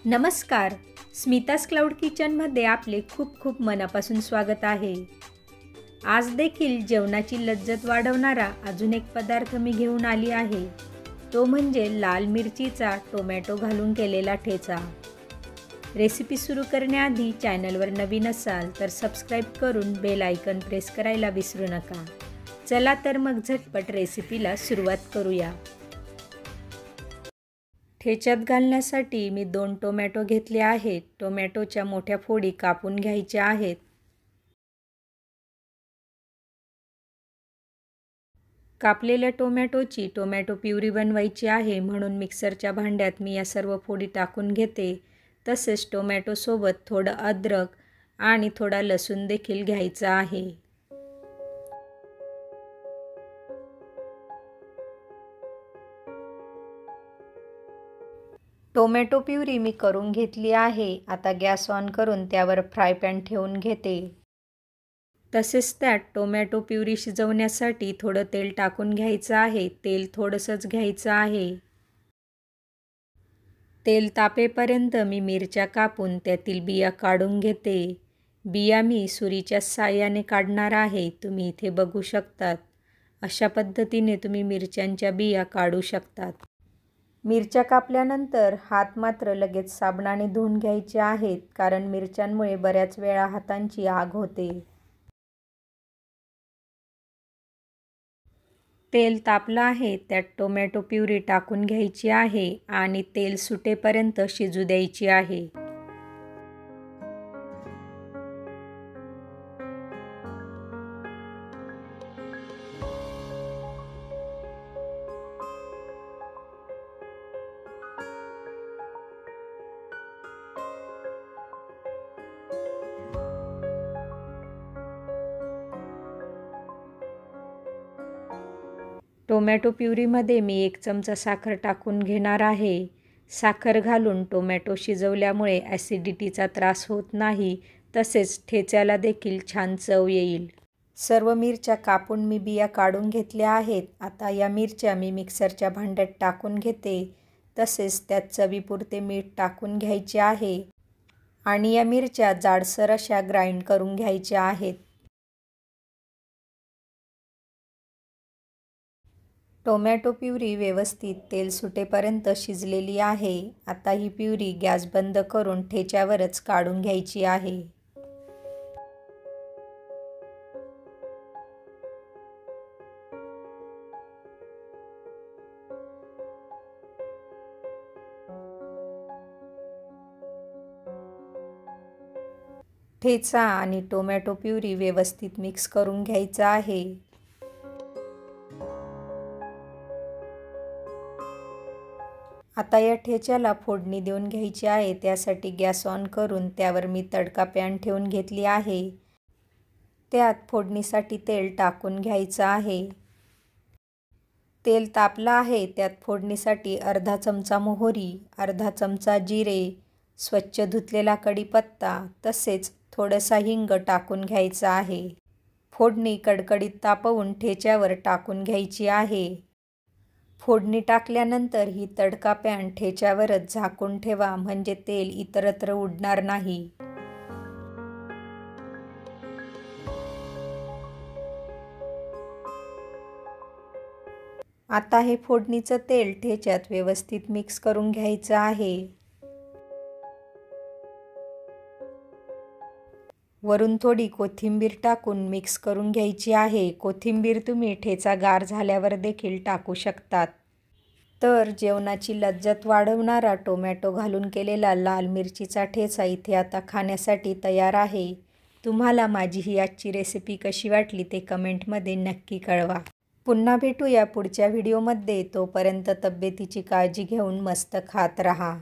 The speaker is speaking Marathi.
नमस्कार. स्मितास क्लाउड किचनमध्ये आपले खूप खूप मनापासून स्वागत आहे. आज देखील जेवणाची लज्जत वाढवणारा अजून एक पदार्थ मी घेऊन आली आहे. तो म्हणजे लाल मिरचीचा टोमॅटो घालून केलेला ठेचा. रेसिपी सुरू करण्याआधी चॅनलवर नवीन असाल तर सबस्क्राईब करून बेल आयकॉन प्रेस करायला विसरू नका. चला तर मग झटपट रेसिपीला सुरुवात करूया. ठेच्यात घालण्यासाठी मी 2 टोमॅटो घेतले आहेत. टोमॅटोच्या मोठ्या फोडी कापून घ्यायच्या आहेत. कापलेल्या टोमॅटोची टोमॅटो प्युरी बनवायची आहे, म्हणून मिक्सरच्या भांड्यात मी या सर्व फोडी टाकून घेते. तसेच टोमॅटोसोबत थोडं अद्रक आणि थोडा लसूण देखील घ्यायचा आहे. टोमॅटो प्युरी मी करून घेतली आहे. आता गॅस ऑन करून त्यावर फ्राय पॅन ठेवून घेते. तसेच त्यात टोमॅटो प्युरी शिजवण्यासाठी थोडं तेल टाकून घ्यायचं आहे. तेल थोडंसंच घ्यायचं आहे. तेल तापेपर्यंत मी मिरच्या कापून त्यातील बिया काढून घेते. बिया मी सुरीच्या साहाय्याने काढणार आहे. तुम्ही इथे बघू शकतात. अशा पद्धतीने तुम्ही मिरच्यांच्या बिया काढू शकतात. मिरच्या कापल्यानंतर हात मात्र लगेच साबणाने धुवून घ्यायचे आहेत, कारण मिरच्यांमुळे बऱ्याच वेळा हातांची आग होते. तेल तापलं आहे, त्यात टोमॅटो प्युरी टाकून घ्यायची आहे आणि तेल सुटेपर्यंत शिजू द्यायची आहे. टोमॅटो प्युरीमध्ये मी 1 चमचा साखर टाकून घेणार आहे. साखर घालून टोमॅटो शिजवल्यामुळे ॲसिडिटीचा त्रास होत नाही, तसेच ठेच्याला देखील छान चव येईल. सर्व मिरच्या कापून मी बिया काढून घेतल्या आहेत. आता या मिरच्या मी मिक्सरच्या भांड्यात टाकून घेते. तसेच त्यात चवीपुरते मीठ टाकून घ्यायचे आहे आणि या मिरच्या जाडसर अशा ग्राइंड करून घ्यायच्या आहेत. टोमॅटो प्युरी व्यवस्थित तेल सुटेपर्यंत शिजलेली आहे. आता ही प्युरी गॅस बंद करून ठेच्यावरच काढून घ्यायची आहे. ठेचा आणि टोमॅटो प्युरी व्यवस्थित मिक्स करून घ्यायचा आहे. आता या ठेच्याला फोडणी देऊन घ्यायची आहे. त्यासाठी गॅस ऑन करून त्यावर मी तडका पॅन ठेवून घेतली आहे. त्यात फोडणीसाठी तेल टाकून घ्यायचं आहे. तेल तापलं आहे, त्यात फोडणीसाठी अर्धा चमचा मोहरी, अर्धा चमचा जिरे, स्वच्छ धुतलेला कढीपत्ता तसेच थोडासा हिंग टाकून घ्यायचा आहे. फोडणी कडकडीत तापवून ठेच्यावर टाकून घ्यायची आहे. फोडणी टाकल्यानंतर ही तडका पॅन ठेच्यावरच झाकून ठेवा, म्हणजे तेल इतरत्र उडणार नाही. आता हे फोडणीचं तेल ठेच्यात व्यवस्थित मिक्स करून घ्यायचं आहे. वरून थोडी कोथिंबीर टाकून मिक्स करून घ्यायची आहे. कोथिंबीर तुम्ही ठेचा गार झाल्यावर देखील टाकू शकतात. तर जेवणाची लज्जत वाढवणारा टोमॅटो घालून केलेला लाल मिरचीचा ठेचा इथे आता खाण्यासाठी तयार आहे. तुम्हाला माझी ही आजची रेसिपी कशी वाटली ते कमेंटमध्ये नक्की कळवा. पुन्हा भेटूया पुढच्या व्हिडिओमध्ये. तोपर्यंत तब्येतीची काळजी घेऊन मस्त खात राहा.